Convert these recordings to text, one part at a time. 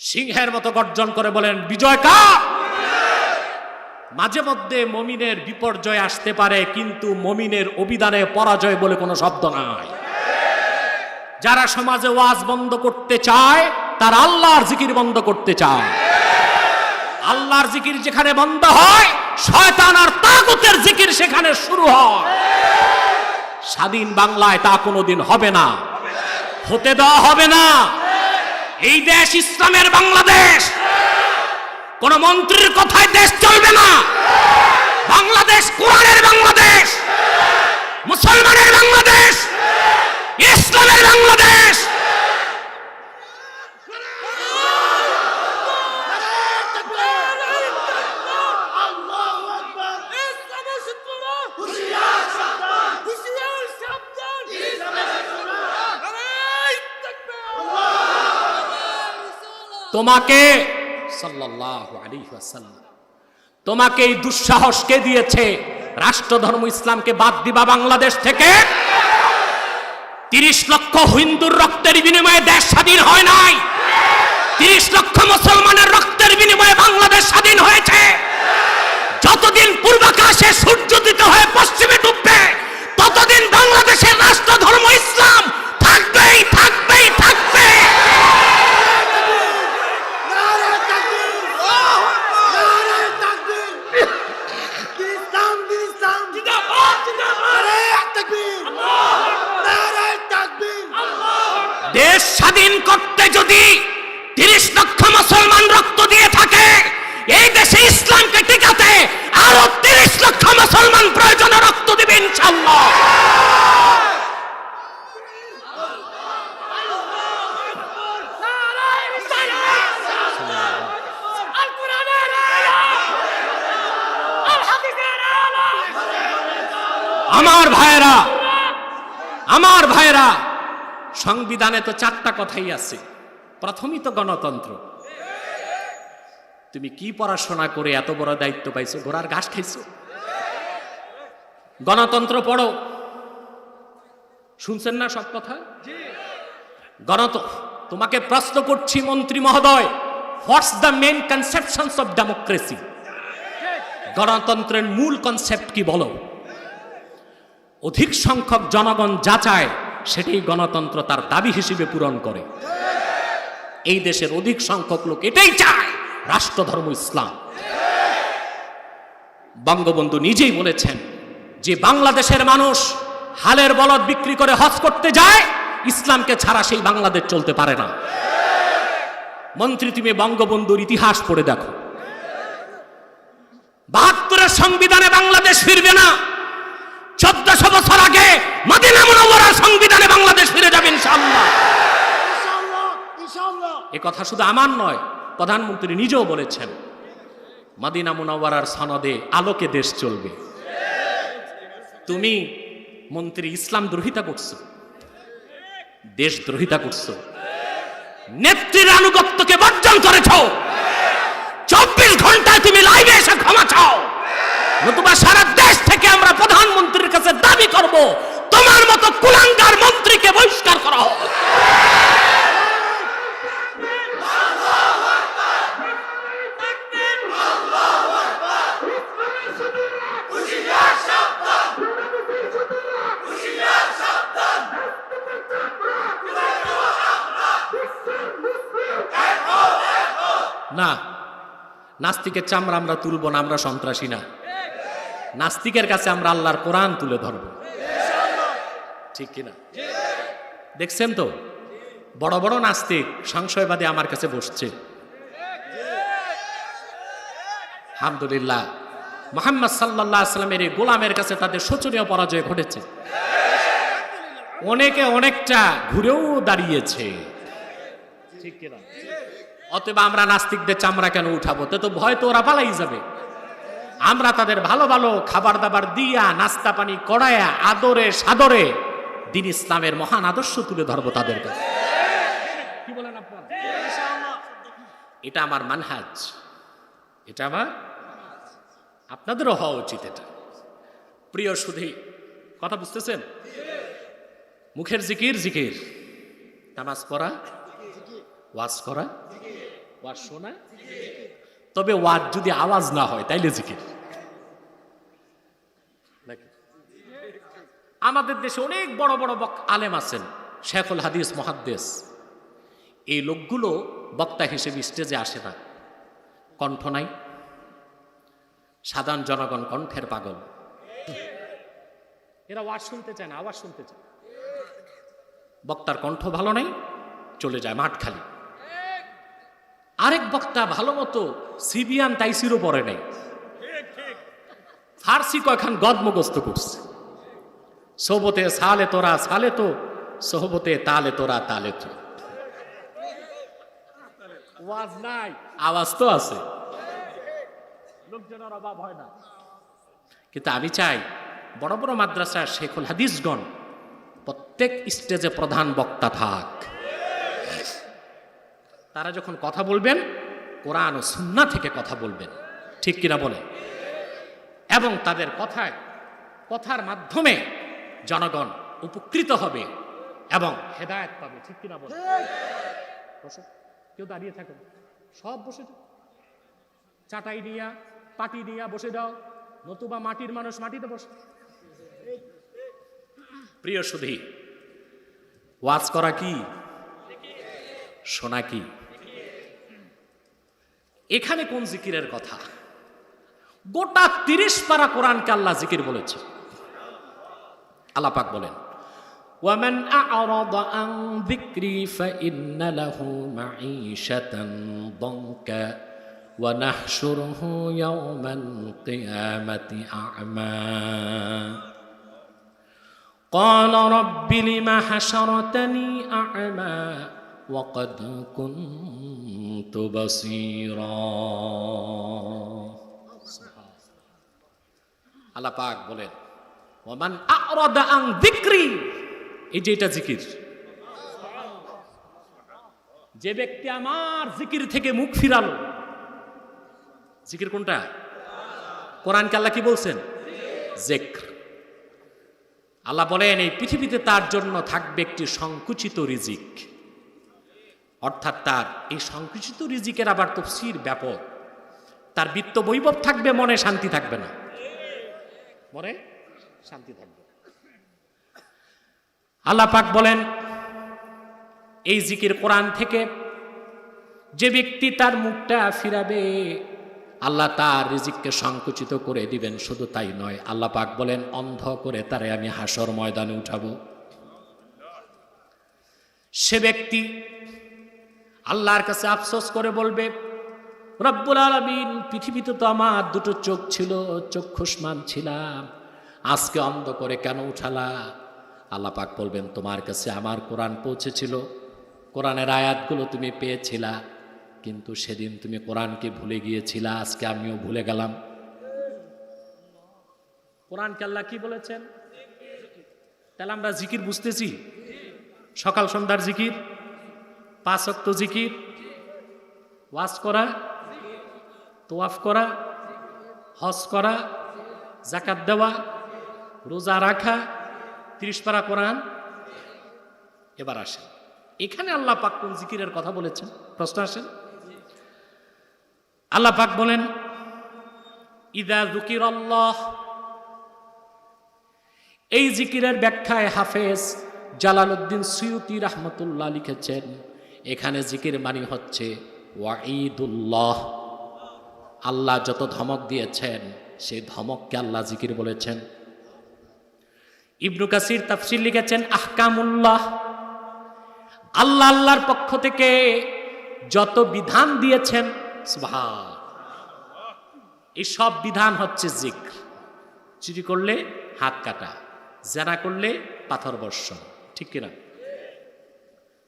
সিংহের মতো গর্জন করে বলেন, বিজয় কার? মাঝে মধ্যে মুমিনের বিপর্যয় আসতে পারে, কিন্তু মুমিনের অভিধানে পরাজয় বলে কোনো শব্দ নাই। যারা সমাজে ওয়াজ বন্ধ করতে চায়, তারা আল্লাহর জিকির বন্ধ করতে চায়। আল্লাহর জিকির যেখানে বন্ধ হয়, শয়তান আর তাগুতের জিকির সেখানে শুরু হয়। স্বাধীন বাংলায় তা কোনোদিন হবে না, হতে দেওয়া হবে না। এই দেশ ইসলামের বাংলাদেশ, কোন মন্ত্রীর কথায় দেশ চলবে না। বাংলাদেশ কোরআনের বাংলাদেশ, মুসলমানের বাংলাদেশ, ইসলামের বাংলাদেশ। তোমাকে সাল্লাল্লাহু আলাইহি ওয়াসাল্লাম, তোমাকে এই দুঃসাহস কে দিয়েছে রাষ্ট্র ধর্ম ইসলামকে বাদ দিবা বাংলাদেশ থেকে? 30 লক্ষ হিন্দুর রক্তের বিনিময়ে দেশ স্বাধীন হয় নাই। 30 লক্ষ মুসলমানের রক্তের বিনিময়ে বাংলাদেশ স্বাধীন হয়েছে। যতদিন পূর্বাকাশে সূর্যোদিত হয়ে পশ্চিমে ডুববে, ততদিন বাংলাদেশের রাষ্ট্র ধর্ম ইসলাম থাকবেই থাকবেই থাকবে। দেশ স্বাধীন করতে যদি 30 লক্ষ মুসলমান রক্ত দিয়ে থাকে, এই দেশে ইসলামকে টিকাতে আরো 30 লক্ষ মুসলমান প্রয়োজনে রক্ত দিবে ইনশাআল্লাহ। আমার ভাইরা, সংবিধানে তো 4টা কথাই আছে। প্রথমই তো গণতন্ত্র। তুমি কি পড়াশোনা করে এত বড় দায়িত্ব পাইছো? ঘোড়ার ঘাস খাইছো? গণতন্ত্র পড়ো। শুনছেন না সব কথা? তোমাকে প্রশ্ন করছি মন্ত্রী মহোদয়, what's the main conceptions of democracy? গণতন্ত্রের মূল কনসেপ্ট কি বলো? অধিক সংখ্যক জনগণ যা চায় সেটাই গণতন্ত্র তার দাবি হিসেবে পূরণ করে। এই দেশের অধিক সংখ্যক লোক এটাই চায়, রাষ্ট্র ধর্ম ইসলাম। বঙ্গবন্ধু নিজেই বলেছেন যে বাংলাদেশের মানুষ হালের বলদ বিক্রি করে হজ করতে যায়, ইসলামকে ছাড়া সেই বাংলাদেশ চলতে পারে না। মন্ত্রী, তুমি বঙ্গবন্ধুর ইতিহাস পড়ে দেখো। 72-এর সংবিধানে বাংলাদেশ ফিরবে না। 1400 বছর আগে মদিনা মুনাওয়ারার সংবিধানে বাংলাদেশ ফিরে যাবে ইনশাআল্লাহ। এ কথা শুধু আমার নয়, প্রধানমন্ত্রী নিজেও বলেছেন মদিনা মুনাওয়ারার সনদে আলোকে দেশ চলবে। তুমি মন্ত্রী ইসলাম দ্রোহিতা করছো, দেশ দ্রোহিতা করছো, নেত্রীর আনুগত্যকে বর্জন করেছো। 24 ঘন্টায় তুমি লাইভে এসে ক্ষমা চাও, নতুবা সারা দেশ থেকে আমরা প্রধানমন্ত্রীর কাছে দাবি করব তোমার মতো কুলাঙ্গার মন্ত্রীকে বহিষ্কার করা হোক। না, নাস্তিকের চামড়া আমরা তুলব না, আমরা সন্ত্রাসী না। নাস্তিকের কাছে আমরা আল্লাহর কোরআন তুলে ধরব, ঠিক কিনা? দেখছেন তো, বড় বড় নাস্তিক সংশয়বাদী আমার কাছে বসছে। আলহামদুলিল্লাহ, মুহাম্মদ সাল্লাল্লাহু আলাইহি সাল্লামের এই গোলামের কাছে তাদের শোচনীয় পরাজয় ঘটেছে। অনেকে অনেকটা ঘুরেও দাঁড়িয়েছে, ঠিক কিনা? অতএব আমরা নাস্তিকদের চামড়া কেন উঠাবো? তো ভয় তো ওরা পালাই যাবে। আমরা তাদের ভালো ভালো খাবার দাবার দিয়া, নাস্তা পানি করায়া, আদরে সাদরে দ্বীন ইসলামের মহান আদর্শ তুলে ধরবো তাদের কাছে। কি বলেন আপনারা? এটা আমার মানহাজ, এটা আমার, আপনাদেরও হওয়া উচিত এটা। প্রিয় সুধী, কথা বুঝতেছেন? মুখের জিকির জিকির, নামাজ পড়া, ওয়াজ করা, ওয়াজ শোনা, তবে ওয়াজ যদি আওয়াজ না হয় তাইলে জিকির নাকি? আমাদের দেশে অনেক বড় বড় আলেম আছেন, শেখুল হাদিস, মুহাদ্দিস, এই লোকগুলো বক্তা হিসেবে স্টেজে আসে না, কণ্ঠ নাই। সাধারণ জনগণ কণ্ঠের পাগল, এরা ওয়াজ শুনতে চায় না, আওয়াজ শুনতে চায়। বক্তার কণ্ঠ ভালো নাই, চলে যায় মাঠ খালি। আরেক বক্তা ভালো মতো সিবিয়ান তাইসিরও পড়ে নাই, ফার্সি কয়খান গদ মুখস্থ করছে। সোহবতে সালে তোরা সালে তো, সোহবতে তালে তোরা তালে তো। ওয়াজ নাই, আওয়াজ তো আছে, লোকজনের অভাব হয় না। কিন্তু আমি চাই বড় বড় মাদ্রাসার শেখুল হাদিসগণ প্রত্যেক স্টেজে প্রধান বক্তা থাক। তারা যখন কথা বলবেন কোরআন ও সুন্নাহ থেকে কথা বলবেন, ঠিক কিনা বলে? এবং তাদের কথার মাধ্যমে জনগণ উপকৃত হবে এবং হেদায়েত পাবে, ঠিক কিনা বলে? বসো, কেউ দাঁড়িয়ে থাকো, সব বসে যাও, চাটাই নিয়া পাটি নিয়া বসে যাও, নতুবা মাটির মানুষ মাটিতে বসে। প্রিয় সুধী, ওয়াজ করা কি, শোনা কি? এখানে কোন জিকিরের কথা? গোটা 30 পারা কোরআনকে আল্লাহ জিকির বলেছে। আল্লাহ পাক বলেন, ওয়ামান আ'রাদা আন যিকরি ফাইন্না লাহু মাঈশাতান দানকা ওয়া নাহশুরুহু ইয়াওমাল কিয়ামাতি আ'মা قال رب لم حشرتني أعمى وقد كنت بصيرا। আল্লাহ পাক বলেন, ওয়ামান আ'রাদা আন যিকরি, এই যে এটা জিকির, যে ব্যক্তি আমার জিকির থেকে মুখ ফিরালো। জিকির কোনটা? কোরআনকে আল্লাহ কি বলছেন? জিক্র। আল্লাহ বলেন এই পৃথিবীতে তার জন্য থাকবে একটি সংকুচিত রিজিক, অর্থাৎ তার এই সংকুচিত রিজিকের আবার তাফসীর ব্যাপক। তার বিত্ত বৈভব থাকবে, মনে শান্তি থাকবে না, মনে শান্তি থাকবে। আল্লাহ পাক বলেন এই জিকির কোরআন থেকে যে ব্যক্তি তার মুখটা ফিরাবে আল্লাহ তার রিজিককে সংকুচিত করে দিবেন। শুধু তাই নয়, আল্লাহ পাক বলেন অন্ধ করে তারে আমি হাসর ময়দানে উঠাবো। সে ব্যক্তি আল্লাহর কাছে আফসোস করে বলবে, রব্বুল আলামিন, পৃথিবীতে তো আমার দুটো চোখ ছিল, চক্ষুষ্মান ছিলাম, আজকে অন্ধ করে কেন উঠালা? আল্লাহ পাক বলবেন তোমার কাছে আমার কোরআন পৌঁছেছিল, কোরআনের আয়াতগুলো তুমি পেয়েছিলা, কিন্তু সেদিন তুমি কোরআনকে ভুলে গিয়েছিলা, আজকে আমিও ভুলে গেলাম। কোরআনকে আল্লাহ কি বলেছেন? তাহলে আমরা জিকির বুঝতেছি, সকাল সন্ধ্যার জিকির, 5 ওয়াক্ত জিকির, ওয়াজ করা, তোয়াফ করা, হজ করা, যাকাত দেওয়া, রোজা রাখা, 30 পারা কোরআন। এবার আসেন, এখানে আল্লাহ পাক কোন জিকিরের কথা বলেছেন? প্রশ্ন আসেন। আল্লাহ পাক বলেন ইযা যুকিরাল্লাহ, এই জিকিরের ব্যাখ্যায় হাফেজ জালালউদ্দিন সুয়ুতি রাহমাতুল্লাহ লিখেছেন, এখানে জিকির মানে হচ্ছে ওয়াঈদুল্লাহ, আল্লাহ যত ধমক দিয়েছেন সেই ধমককে আল্লাহ জিকির বলেছেন। ইবনু কাসির তাফসীর লিখেছেন আহকামুল্লাহ, আল্লাহ আল্লাহর পক্ষ থেকে যত বিধান দিয়েছেন, সুবহান, এই সব বিধান হচ্ছে জিক্র। চুরি করলে হাত কাটা, জেনা করলে পাথর বর্ষণ, ঠিক কিনা?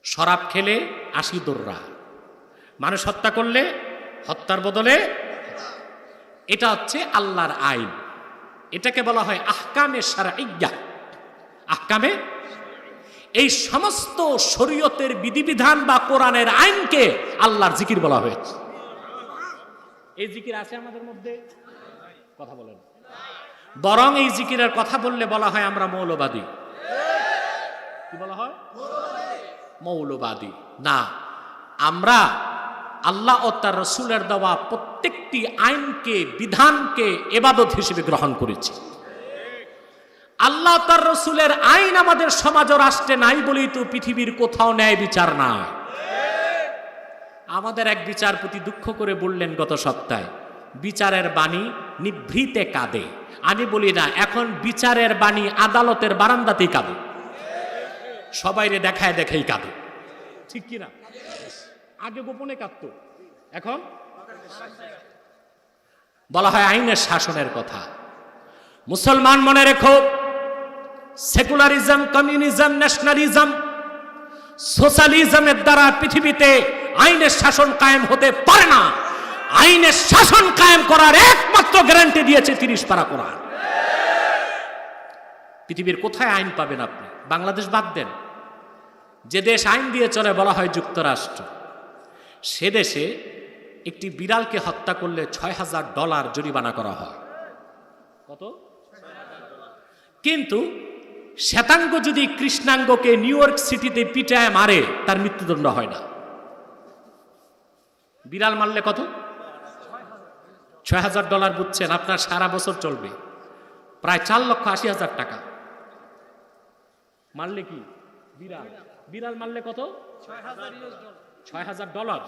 শরাব খেলে 80 দোররা, মানুষ হত্যা করলে হত্যার বদলে, এটা হচ্ছে আল্লাহর আইন। এটাকে বলা হয় আহকামে শারঈয়্যা। আহকামে, এই সমস্ত শরীয়তের বিধিবিধান বা কোরআনের আইনকে আল্লাহর জিকির বলা হয়েছে। এই জিকির আছে আমাদের মধ্যে? কথা বলেন। বরং এই জিকিরের কথা বললে বলা হয় আমরা মৌলবাদী। কি বলা হয়? মৌলবাদী না, আমরা আল্লাহ ও তার রসুলের দেওয়া প্রত্যেকটি আইনকে, বিধানকে ইবাদত হিসেবে গ্রহণ করেছি। আল্লাহ তার রসুলের আইন আমাদের সমাজ ও রাষ্ট্রে নাই বলেই তো পৃথিবীর কোথাও ন্যায় বিচার নাই। আমাদের এক বিচারপতি দুঃখ করে বললেন গত সপ্তাহে, বিচারের বাণী নিভৃতে কাঁদে। আমি বলি না, এখন বিচারের বাণী আদালতের বারান্দাতেই কাঁদে, সবাইরে দেখায় দেখেই কাঁদে, ঠিক কিনা? আগে গোপনে কাঁদতো, এখন বলা হয় আইনের শাসনের কথা। মুসলমান মনে রেখো, সেকুলারিজম, কমিউনিজম, ন্যাশনালিজম, সোশ্যালিজমের দ্বারা পৃথিবীতে আইনের শাসন কায়েম হতে পারে না। আইনের শাসন কায়েম করার একমাত্র গ্যারান্টি দিয়েছে 30 পারা কোরআন। পৃথিবীর কোথায় আইন পাবেন আপনি? বাংলাদেশ বাদ দেন, যে দেশ আইন দিয়ে চলে বলা হয় যুক্তরাষ্ট্র। সে দেশে একটি বিড়ালকে হত্যা করলে $6000 জরিমানা করা হয়। কত? কিন্তু শ্বেতাঙ্গ যদি কৃষ্ণাঙ্গকে নিউ ইয়র্ক সিটিতে পিটায় মারে, তার মৃত্যুদণ্ড হয় না। বিড়াল মারলে কত? $6000। বুঝছেন? আপনার সারা বছর চলবে, প্রায় 4,80,000 টাকা। মারলে কি বিড়াল? বিড়াল মারলে কত? $6000।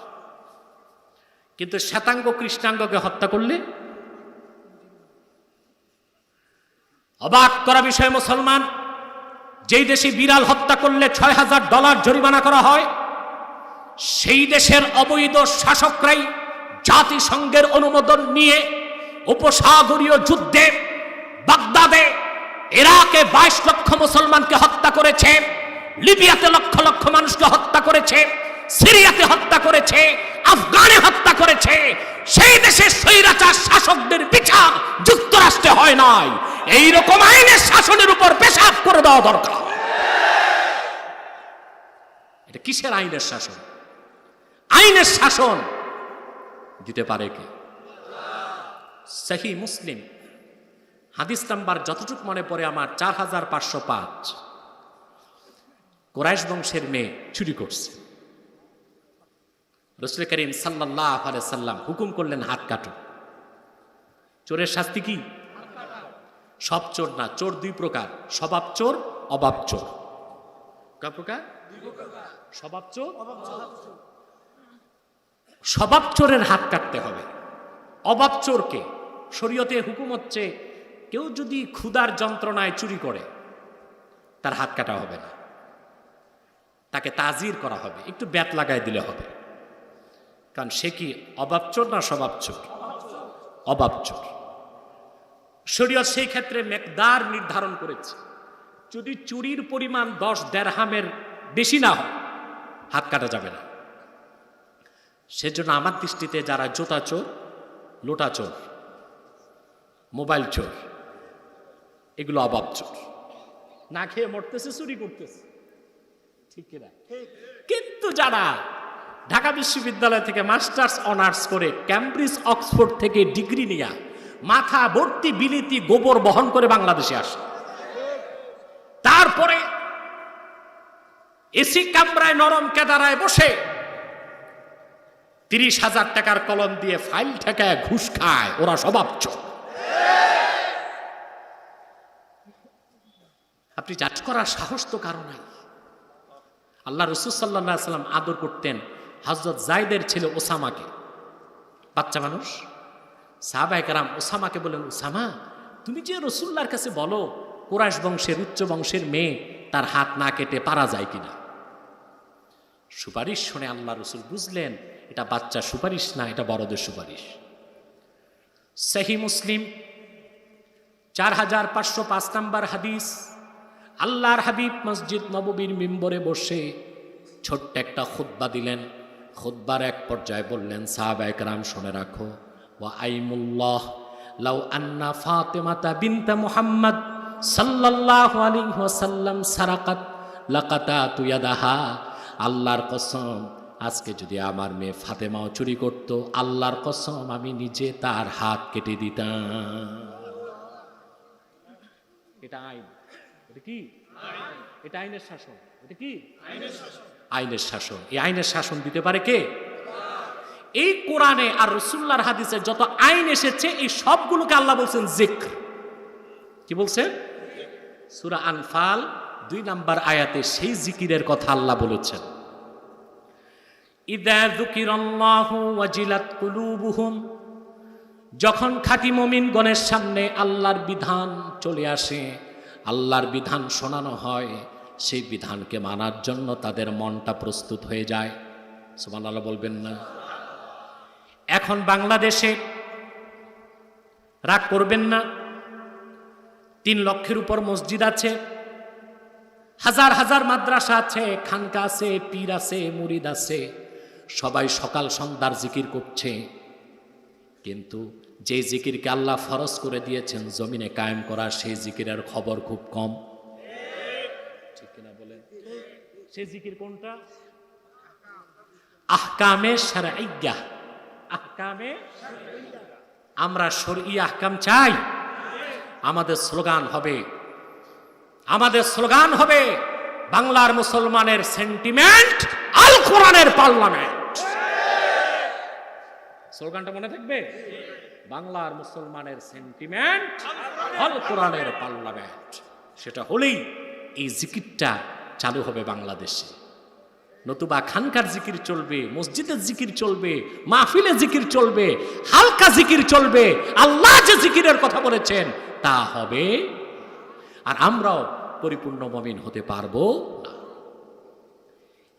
কিন্তু শ্বেতাঙ্গ কৃষ্ণাঙ্গকে হত্যা করলে, অবাক করা বিষয় মুসলমান, যেই দেশে বিড়াল হত্যা করলে $6000 জরিমানা করা হয়, সেই দেশের অবৈধ শাসকরাই জাতিসংঘের অনুমোদন নিয়ে উপসাগরীয় যুদ্ধে বাগদাদে, ইরাকে 22 লক্ষ মুসলমানকে হত্যা করেছে, লিবিয়াতে লক্ষ লক্ষ মানুষকে হত্যা করেছে, সিরিয়াতে হত্যা করেছে, আফগানে হত্যা করেছে। সেই দেশের স্বৈরাচার শাসকদের বিচার যুক্তরাষ্ট্রে হয় নাই। এইরকম আইনের শাসনের উপর পেশাব করে দেওয়া দরকার। এটা কিসের আইনের শাসন? আইনের শাসন দিতে পারে কে? সহিহ মুসলিম হাদিস নাম্বার যতটুকু মনে পড়ে আমার 4505। কুরাইশ বংশের মেয়ে চুরি করছে, রাসূল করিম সাল্লাল্লাহু আলাইহি সাল্লাম হুকুম করলেন হাত কাটো। চোরের শাস্তি কি? সব চোর না, চোর 2 প্রকার, স্বভাব চোর, অভাব চোর। কয় প্রকার? 2 প্রকার। স্বভাব চোর, অভাব চোর। স্বভাব চোরের হাত কাটতে হবে। অভাব চোরকে শরীয়তে হুকুম হচ্ছে, কেউ যদি ক্ষুধার যন্ত্রণায় চুরি করে তার হাত কাটা হবে না, তাকে তাজির করা হবে, একটু ব্যাট লাগাই দিলে হবে। কারণ সে কি অভাব চোর না স্বভাব চোর? অভাব চোর। শরীয়ত সেই ক্ষেত্রে মেকদার নির্ধারণ করেছে, যদি চুরির পরিমাণ 10 দিরহামের বেশি না হয় হাত কাটা যাবে না। সেজন্য আমার দৃষ্টিতে যারা জুতা চোর, লোটা চোর, মোবাইল চোর, এগুলো অভাব চোর। না খেয়ে মরতেছে, চুরি করতেছে, ঠিক কিনা? কিন্তু যারা ঢাকা বিশ্ববিদ্যালয় থেকে মাস্টার্স অনার্স করে, ক্যামব্রিজ অক্সফোর্ড থেকে ডিগ্রি নিয়ে মাথা ভর্তি বিলিতি গোবর বহন করে বাংলাদেশে আসে, তারপরে এসি কামরায় নরম কেদারায় বসে 30,000 টাকার কলম দিয়ে ফাইল ঠেকায় ঘুষ খায়, ওরা স্বভাব চোর। আপনি জাজ করার সাহস তো কারো নাই। আল্লাহ রাসূল সাল্লাল্লাহু আলাইহি ওয়াসাল্লাম আদর করতেন হযরত যায়েদের ছেলে ওসামাকে, বাচ্চা মানুষ। সাহাবায়ে কেরাম ওসামাকে বলেন, ওসামা তুমি যে রাসূলুল্লাহর কাছে বলো কুরাইশ বংশের উচ্চ বংশের মেয়ে, তার হাত না কেটে পারা যায় কিনা? সুপারিশ শুনে আল্লাহ রাসূল বুঝলেন এটা বাচ্চা সুপারিশ না, এটা বড়দের সুপারিশ। সহিহ মুসলিম 4505 নম্বর হাদিস। আল্লাহর হাবিব মসজিদ নববীর মিম্বরে বসে ছোট্ট একটা খুতবা দিলেন। খুতবার এক পর্যায়ে বললেন, সাহাবায়ে কেরাম শুনে রাখো, ওয়া আইমুল্লাহ লাউ আন্না ফাতিমাতা বিনতে মুহাম্মদ সাল্লাল্লাহু আলাইহি ওয়াসাল্লাম সারাকাত লাকাতাতু ইয়াদাহা। আল্লাহর কসম, আজকে যদি আমার মেয়ে ফাতেমাও চুরি করত, আল্লাহর কসম আমি নিজে তার হাত কেটে দিতাম। এটা আইন। এটা কি? এটা আইনের শাসন। এটা কি? আইনের শাসন। এই আইনের শাসন দিতে পারে কে? এই কোরআনে আর রাসূলুল্লাহর হাদিসে যত আইন এসেছে এই সবগুলোকে আল্লাহ বলছেন যিকর। কি বলছেন? সূরা আনফাল 2 নম্বর আয়াতে সেই জিকিরের কথা আল্লাহ বলেছেন, ইযা যুকিরাল্লাহু ওয়াজিলাত কুলুবুহুম, যখন খাঁটি মুমিনগণের সামনে আল্লাহর বিধান চলে আসে, আল্লাহর বিধান শোনানো হয়, সেই বিধানকে মানার জন্য তাদের মনটা প্রস্তুত হয়ে যায়। সুবহানাল্লাহ বলবেন না? এখন বাংলাদেশে রাগ করবেন না, 3 লক্ষের উপর মসজিদ আছে, হাজার হাজার মাদ্রাসা আছে, খানকা আছে, পীর আছে, মুরিদ আছে, সবাই সকাল সন্ধ্যার জিকির করছে, কিন্তু যে জিকিরকে আল্লাহ ফরজ করে দিয়েছেন জমিনে কায়েম করা, সেই জিকিরের খবর খুব কম। ঠিক কিনা বলেন? সেই জিকির কোনটা? আহকামে শারঈয়্যাহ। আহকামে আমরা শরঈ আহকাম চাই। আমাদের স্লোগান হবে বাংলার মুসলমানের সেন্টিমেন্ট আল কোরআনের পার্লামেন্ট। স্লোগানটা মনে থাকবে? বাংলার মুসলমানের সেন্টিমেন্ট আল কোরআনের পার্লামেন্ট। সেটা হলেই এই জিকিরটা চালু হবে বাংলাদেশে। নতুবা খানকার জিকির চলবে, মসজিদের জিকির চলবে, মাহফিলে জিকির চলবে, হালকা জিকির চলবে, আল্লাহ যে জিকিরের কথা বলেছেন তা হবে, আর আমরাও পরিপূর্ণ মুমিন হতে পারবো না।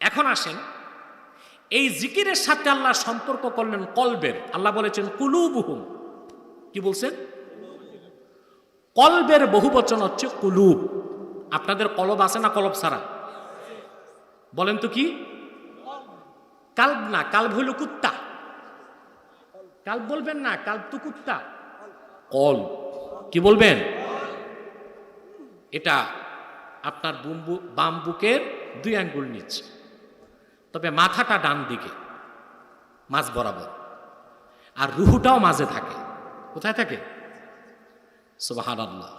এখন আসেন, এই জিকিরের সাথে আল্লাহ সম্পর্ক করলেন কলবের। আল্লাহ বলেছেন কুলুবুহুম। কি বলছেন? কলবের বহুবচন হচ্ছে কুলুব। আপনাদের কলব আছে না? কলব ছাড়া বলেন তো কি? কালব না, কালব হইল কুত্তা। কালব বলবেন না, কালব তো কুত্তা। কলব কি বলবেন? এটা আপনার বাম বুকের 2 আঙ্গুল নিচে, তবে মাথাটা ডান দিকে মাঝ বরাবর, আর রুহুটাও মাঝে থাকে। কোথায় থাকে? সুবহানাল্লাহ।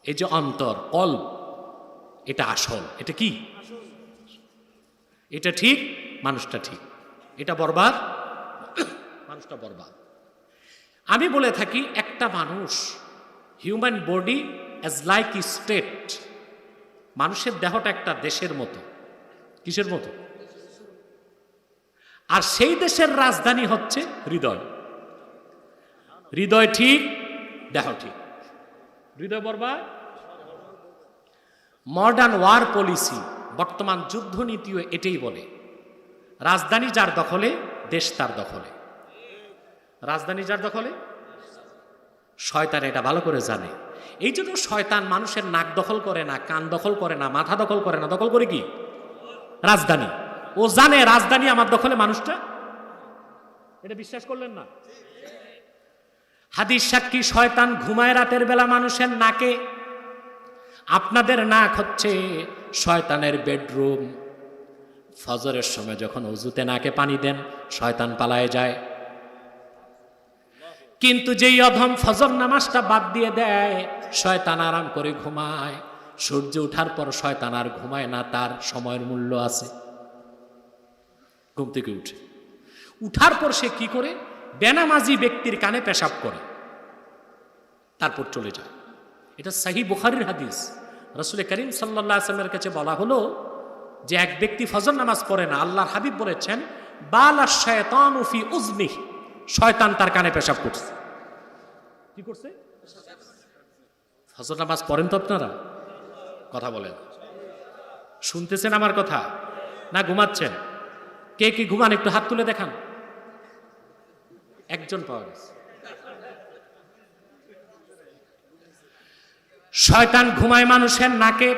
এই যে অন্তর, কলব, এটা আসল। এটা কি? এটা ঠিক, মানুষটা ঠিক। এটা বরবাদ, মানুষটা বরবাদ। আমি বলে থাকি একটা মানুষ, human body as like state. মানুষের দেহটা একটা দেশের মতো। কিসের মতো? আর সেই দেশের রাজধানী হচ্ছে হৃদয়। হৃদয় ঠিক, দেহ ঠিক। হৃদয় বরবাদ। মডার্ন ওয়ার পলিসি, বর্তমান যুদ্ধ নীতিও এটাই বলে, রাজধানী যার দখলে দেশ তার দখলে। রাজধানী যার দখলে, শয়তান এটা ভালো করে জানে। এই জন্য শয়তান মানুষের নাক দখল করে না, কান দখল করে না, মাথা দখল করে না, দখল করে কি? রাজধানী। ও জানে রাজধানী আমার দখলে, মানুষটা। এটা বিশ্বাস করলেন না? হাদিস সাক্ষী, শয়তান ঘুমায় রাতের বেলা মানুষের নাকে। আপনাদের নাক হচ্ছে শয়তানের বেডরুম। ফজরের সময় যখন ওযুতে নাকে পানি দেন, শয়তান পালায় যায়। কিন্তু যেই অধম ফজর নামাজটা বাদ দিয়ে দেয়, শয়তান আরাম করে ঘুমায়। সূর্য ওঠার পর শয়তান আর ঘুমায় না, তার সময়ের মূল্য আছে। ঘুম থেকে উঠার পর সে কি করে? বেনামাজি ব্যক্তির কানে পেশাব করে, তারপর চলে যায়। এটা সহিহ বুখারীর হাদিস। রাসূল করিম সাল্লাল্লাহু আলাইহি ওয়াসাল্লামের কাছে বলা হলো যে এক ব্যক্তি ফজর নামাজ পড়ে না, আল্লাহর হাবিব বলেছেন বালা শায়তানু ফি উযনিহি, শয়তান তার কানে পেশাব করছে। কি করছে? ফজর নামাজ পড়েন তো আপনারা? কথা বলেন, শুনতেছেন আমার কথা না ঘুমাচ্ছেন? কে কি ঘুমান একটু হাত তুলে দেখান। একজন পাওয়া গেছে। শয়তান ঘুমায় মানুষের নাকে,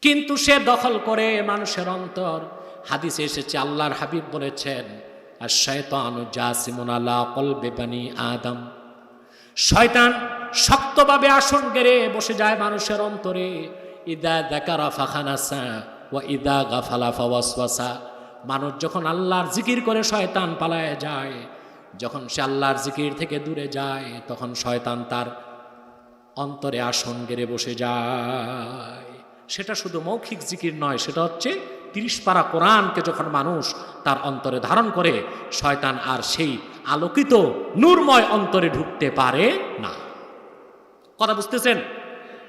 কিন্তু সে দখল করে মানুষের অন্তর। হাদিসে এসেছে, আল্লাহর হাবিব বলেছেন আশ-শায়তানু জাসিমুন আলা কলবি বানি আদম। শয়তান শক্তভাবে আসন গেড়ে বসে যায় মানুষের অন্তরে। ইদা যাকারা ফাখানাসা ওয়া ইদা গাফালা ফাওয়াসওয়াসা। মানুষ যখন আল্লাহর জিকির করে শয়তান পালায় যায়, যখন সে আল্লাহর জিকির থেকে দূরে যায়, তখন শয়তান তার অন্তরে আসন গেড়ে বসে যায়। সেটা শুধু মৌখিক জিকির নয়, সেটা হচ্ছে 30 পারা কোরআনকে যখন মানুষ তার অন্তরে ধারণ করে, শয়তান আর সেই আলোকিত নূরময় অন্তরে ঢুকতে পারে না। কথা বুঝতেছেন?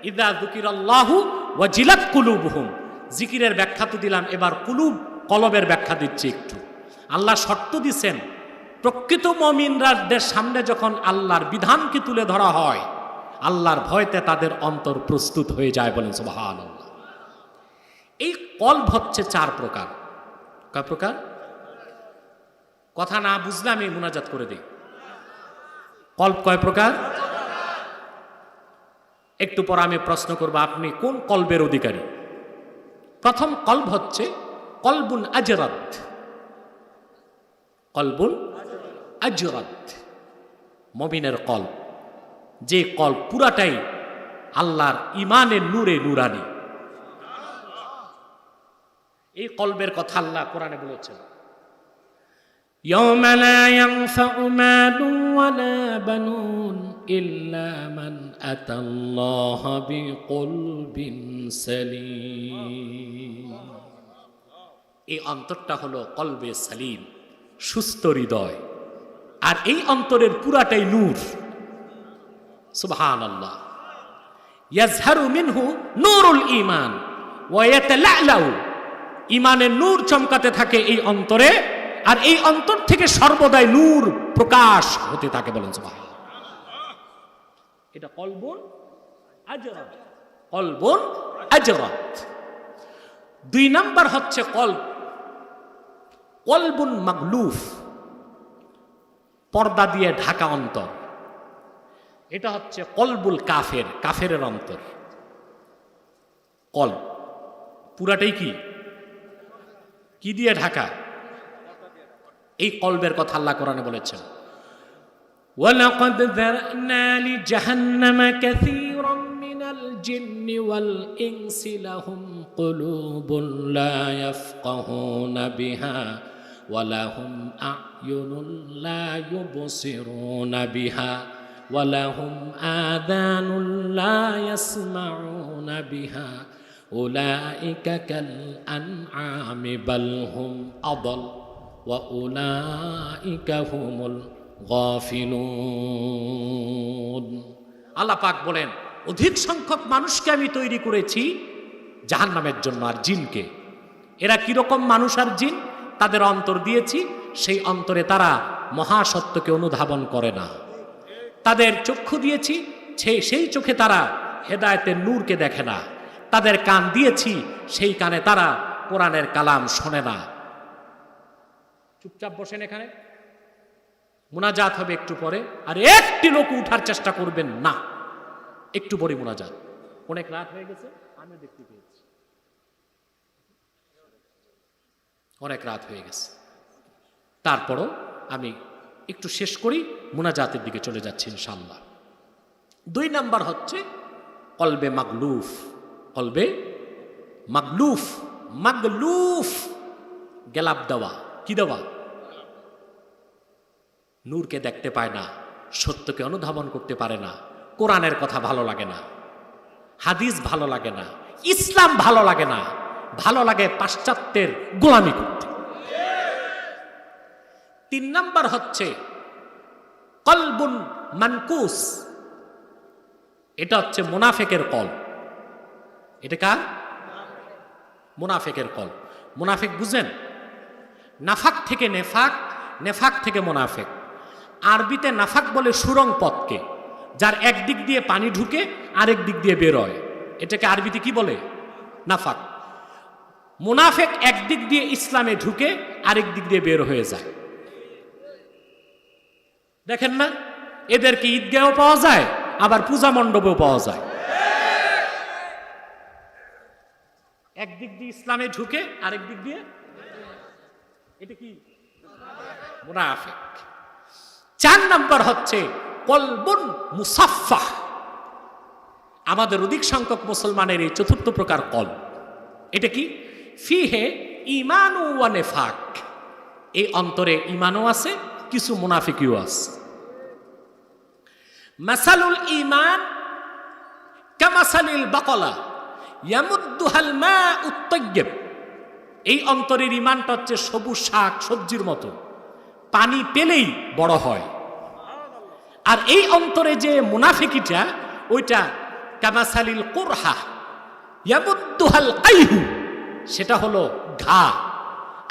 ইযা যুকিরাল্লাহু ওয়াজিলাত কুলুবুহুম, জিকিরের ব্যাখ্যা তো দিলাম, এবার কলবের ব্যাখ্যা দিচ্ছি একটু। আল্লাহ শর্ত দিচ্ছেন, প্রকৃত মুমিনদের সামনে যখন আল্লাহর বিধানকে তুলে ধরা হয়, আল্লাহর ভয়তে তাদের অন্তর প্রস্তুত হয়ে যায়। বলেন সুবহানাল্লাহ। এই কলব হচ্ছে 4 প্রকার। কয় প্রকার? কথা না বুঝলে আমি মুনাজাত করে দিই। কলব কয় প্রকার? একটু পর আমি প্রশ্ন করব, আপনি কোন কলবের অধিকারী? প্রথম কলব হচ্ছে কলবুন আজরাদ। কলবুন আজরাদ, মুমিনের কলব, যে কলব পুরাটাই আল্লাহর ইমানের নূরে নূরানি। এই কলবের কথা আল্লাহ কোরআনে বলেছেন, ইয়াওমা লা ইয়ানফাউ মালুন ওয়ালা বানুন ইল্লা মান আতাল্লাহা বিকলবিন সালিম। এই অন্তরটা হলো কলবে সালিম, সুস্থ হৃদয়, আর এই অন্তরের পুরাটাই নূর। সুবহানাল্লাহ। ইয়াজহারু মিনহু নূরুল ঈমান ওয়া ইয়াতালা'লাউ, ঈমানের নূর চমকাতে থাকে এই অন্তরে, আর এই অন্তর থেকে সর্বদাই নূর প্রকাশ হতে থাকে। বলেন সুবহানাল্লাহ। এটা কলবুন আজরাদ, কলবুন আজরাদ। 2 নাম্বার হচ্ছে কলবুন মাগলুফ, পর্দা দিয়ে ঢাকা অন্তর। এটা হচ্ছে কলবুল কাফের, কাফেরের অন্তর। কলব পুরাটাই কি দিয়ে ঢাকা? এই কলবের কথা আল্লাহ কোরআনে বলেছেন, ওয়ালাকাদ যারানা লিজাহান্নামা কাসীরাম মিনাল জিন্নি ওয়াল ইনসি লাহুম কুলুবুন লা ইয়াফকাহুনা বিহা ওয়া লাহুম আ'য়ুনুন লা ইউবসিরুনা বিহা ওয়া লাহুম আযানুন লা ইয়াসমাউনা বিহা উলাইকা কাল আনআমি বাল হুম আদাল ওয়া উলাইকা হুমুল গাফিলুন। আল্লাহ পাক বলেন, অধিক সংখ্যক মানুষকে আমি তৈরি করেছি জাহান্নামের জন্য, আর জিনকে। এরা কিরকম মানুষ আর জিন? তাদের অন্তর দিয়েছি, সেই অন্তরে তারা মহাসত্যকে অনুধাবন করে না। তাদের চক্ষু দিয়েছি, সেই চোখে তারা হেদায়েতের নূরকে দেখে না। তাদের কান দিয়েছি, সেই কানে তারা কোরআনের কালাম শোনে না। চুপচাপ বসেন, এখানে মুনাজাত হবে একটু পরে, আর একটি লোক উঠার চেষ্টা করবেন না। একটু পরে মুনাজাত। অনেক রাত হয়ে গেছে, আমি দেখতে পেয়েছি অনেক রাত হয়ে গেছে। তারপরও আমি একটু শেষ করি, মুনাজাতের দিকে চলে যাচ্ছি ইনশাআল্লাহ। 2 নাম্বার হচ্ছে কলবে মাগলুফ। কলবে মাগলুফ, মাগলুফ গেলাপ দেওয়া। কি দেওয়া? নূরকে দেখতে পায় না, সত্যকে অনুধাবন করতে পারে না, কোরআনের কথা ভালো লাগে না, হাদিস ভালো লাগে না, ইসলাম ভালো লাগে না, ভালো লাগে পাশ্চাত্যের গোলামি করতে। 3 নাম্বার হচ্ছে কলবুন মানকুস। এটা হচ্ছে মুনাফিকের কল। এটা কার? মুনাফিকের কল। মুনাফিক বুঝেন? নাফাক থেকে নেফাক, নেফাক থেকে মুনাফিক। আরবিতে নাফাক বলে সুরং পথকে, যার একদিক দিয়ে পানি ঢুকে আরেক দিক দিয়ে বের হয়। এটাকে আরবিতে কি বলে? নাফাক। মুনাফিক একদিক দিয়ে ইসলামে ঢুকে আরেক দিক দিয়ে বের হয়ে যায়। দেখেন না, এদেরকে ঈদগাহেও পাওয়া যায়, আবার পূজা মণ্ডপেও পাওয়া যায়। একদিক দিয়ে ইসলামে ঢুকে আরেক দিক দিয়ে, এটা কি? মুনাফিক। 4 নাম্বার হচ্ছে কলবুন মুসাফফাহ। আমাদের অধিক সংখ্যক মুসলমানের এই 4র্থ প্রকার কলব। এটা কি? ফিহে ঈমানু ওয়া নিফাক। এই অন্তরে ঈমানও আছে, কিছু মুনাফিকিও আছে। মাসালুল ঈমান কামাসালিল বাকলা ইয়ামুদ্দুহাল মাউত তাইয়্যিব এই অন্তরের ইমানটা হচ্ছে সবুজ শাক সবজির মতো, পানি পেলেই বড় হয়। আর এই অন্তরে যে মুনাফিকিটা, ওইটা কামাসালিল কুরহা ইয়াবুদ্দুহাল কাইহু, সেটা হলো ঘা,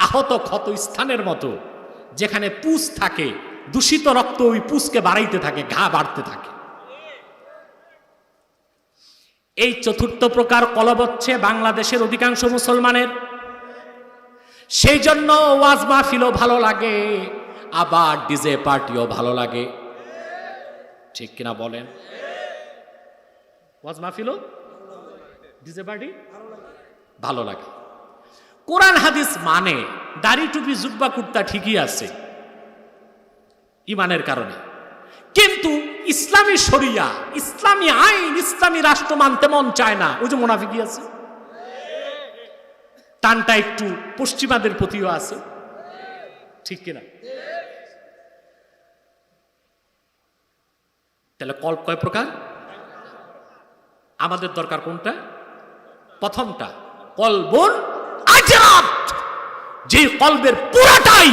আহত ক্ষত স্থানের মতো, যেখানে পুষ থাকে, দূষিত রক্ত ওই পুষকে বাড়াইতে থাকে, ঘা বাড়তে থাকে। এই চতুর্থ প্রকার কলব হচ্ছে বাংলাদেশের অধিকাংশ মুসলমানের। সেই জন্য ওয়াজ মাহফিলও ভালো লাগে, আবার ডিজে পার্টিও ভালো লাগে, ঠিক কিনা বলেন? ওয়াজ মাহফিলও, ডিজে পার্টি ভালো লাগে। কোরআন হাদিস মানে, দাড়ি টুপি জুব্বা কুর্তা ঠিকই আছে ইমানের কারণে, কিন্তু ইসলামী শরিয়া, ইসলামী আইন, ইসলামী রাষ্ট্র মানতে মন চায় না। ওই যে মুনাফিকি আছে, টানটা একটু পশ্চিমাদের প্রতিও আছে, ঠিক কিনা? তাহলে কল্প কয় প্রকার? আমাদের দরকার কোনটা? প্রথমটা, কলবুন আজরাত, যে কলবের পুরাটাই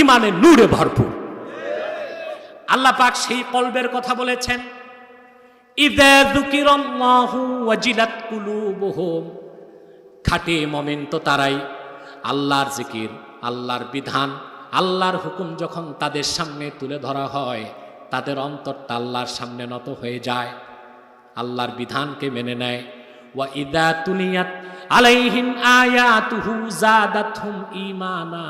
ইমানের নূরে ভরপুর। আল্লাহ পাক সেই কলবের কথা বলেছেন, ইযা যুকিরাল্লাহু ওয়াজিলাত কুলুবুহুম, খাঁটি মুমিন তো তারাই, আল্লাহর জিকির, আল্লাহর বিধান, আল্লাহর হুকুম যখন তাদের সামনে তুলে ধরা হয়, তাদের অন্তরটা আল্লাহর সামনে নত হয়ে যায়, আল্লাহর বিধানকে মেনে নেয়। ওয়া ইযা তুলিয়াত আলাইহিম আয়াতুহু যাদাতহুম ঈমানা,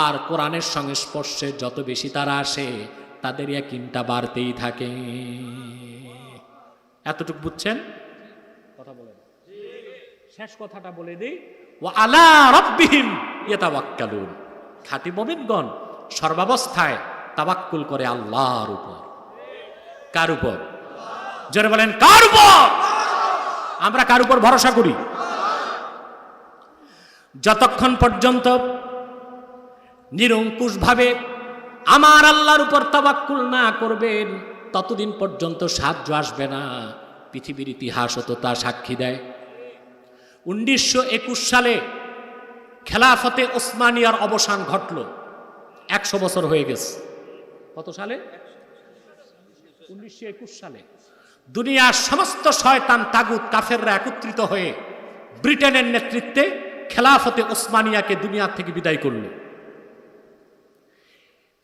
আর কোরআনের সংস্পর্শে যত বেশি তারা আসে, তাদের ইয়াকিনটা বাড়তেই থাকে। এতটুকু বুঝছেন? কথা বলেন, শেষ কথাটা বলে দেই, ওয়া আলা রাব্বিহিম ইয়াতাওয়াক্কালুন, খাঁটি মুমিনগণ সর্বাবস্থায় তাওয়াক্কুল করে আল্লাহর উপর। কার উপর? জোরে বলেন, কার উপর? আমরা কার উপর ভরসা করি? যতক্ষণ পর্যন্ত নিরঙ্কুশভাবে আমার আল্লাহর উপর তাওয়াক্কুল না করবেন, ততদিন পর্যন্ত সাহায্য আসবে না। পৃথিবীর ইতিহাসও তো তা সাক্ষী দেয়। 1921 সালে খেলাফতে ওসমানিয়ার অবসান ঘটল। 100 বছর হয়ে গেছে। কত সালে? 1921 সালে দুনিয়ার সমস্ত শয়তান তাগুত কাফেররা একত্রিত হয়ে ব্রিটেনের নেতৃত্বে খেলাফতে ওসমানিয়াকে দুনিয়া থেকে বিদায় করল।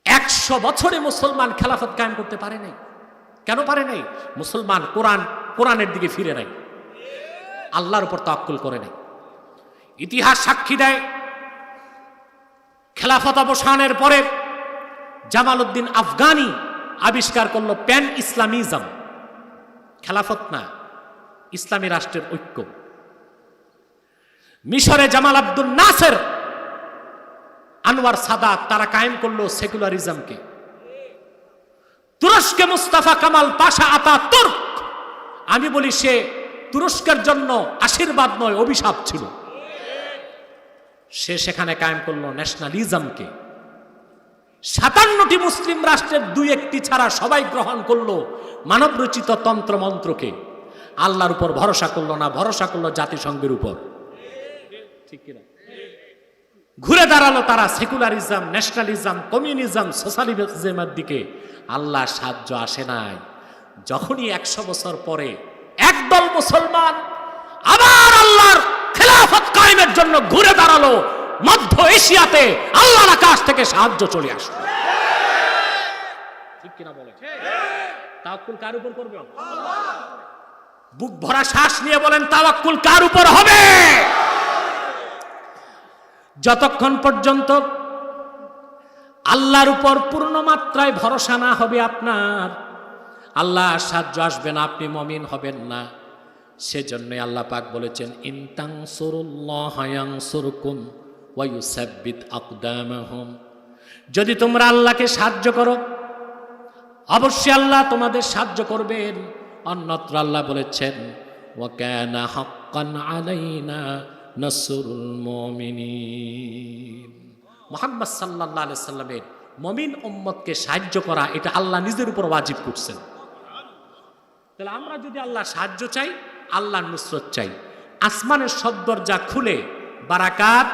100 বছরে মুসলমান খেলাফত কায়েম করতে পারে নাই। কেন পারে নাই? মুসলমান কোরআনের দিকে ফিরে নাই, আল্লাহর উপর তাওয়াক্কুল করে নাই। ইতিহাস সাক্ষী দেয়, খেলাফত অবসানের পরে জামালউদ্দিন আফগানি আবিষ্কার করলো প্যান ইসলামিজম, খেলাফত না, ইসলামী রাষ্ট্রের ঐক্য। মিশরে জামাল আব্দুল নাসের, আনোয়ার সাদাত, তারা কায়েম করলো সেকুলারিজমকে। তুরস্কে মুস্তাফা কামাল পাশা আতাতুর্ক, আমি বলি সে তুরস্কের জন্য আশীর্বাদ নয়, অভিশাপ ছিল। সে সেখানে কায়েম করলো ন্যাশনালিজমকে। 57টি মুসলিম রাষ্ট্রের 2-1টি ছাড়া সবাই গ্রহণ করলো মানবরচিত তন্ত্র মন্ত্রকে। আল্লাহর উপর ভরসা করলো না, ভরসা করলো জাতিসংঘের উপর। ঠিক কিনা? ঘুরে দাঁড়ালো তারা সেকুলারিজম, ন্যাশনালিজম, কমিউনিজম, সোশ্যালিজমের দিকে। আল্লাহ সাহায্য আসে নাই। যখনই 100 বছর পরে একদল মুসলমান আবার আল্লাহর খেলাফত কায়েমের জন্য ঘুরে দাঁড়ালো, মধ্য এশিয়াতে আল্লাহর আকাশ থেকে সাহায্য চলে আসলো। ঠিক কিনা বলেন? তাওয়াক্কুল কার উপর করবে? বুক ভরা শ্বাস নিয়ে বলেন, তাওয়াক্কুল কার উপর হবে? যতক্ষণ পর্যন্ত আল্লাহর উপর পূর্ণ মাত্রায় ভরসা না হবে আপনার, আল্লাহর সাহায্য আসবে না, আপনি মুমিন হবেন না। সেজন্যই আল্লাহ পাক বলেছেন, ইন তানসুরুল্লাহ ইয়ানসুরকুম ওয়া ইউসাব্বিত আকদামাহুম, যদি তোমরা আল্লাহকে সাহায্য করো অবশ্যই আল্লাহ তোমাদের সাহায্য করবেন। অন্যত্র আল্লাহ বলেছেন, ওয়া কানা হাক্কান আলাইনা নাসরুল মুমিনিন। মুহাম্মদ সাল্লাল্লাহু আলাইহি সাল্লামের মুমিন উম্মতকে সাহায্য করা, এটা আল্লাহ নিজের উপর ওয়াজিব করছেন। তাহলে আমরা যদি আল্লাহ সাহায্য চাই, আল্লাহর নুসরত চাই, আসমানের সব দরজা খুলে বারাকাত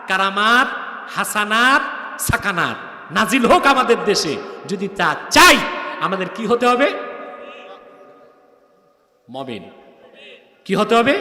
কারামাত, হাসানাত, সাকানাত নাজিল হোক আমাদের দেশে। যদি তা চাই আমাদের কি হতে হবে? মুমিন। কি হতে হবে?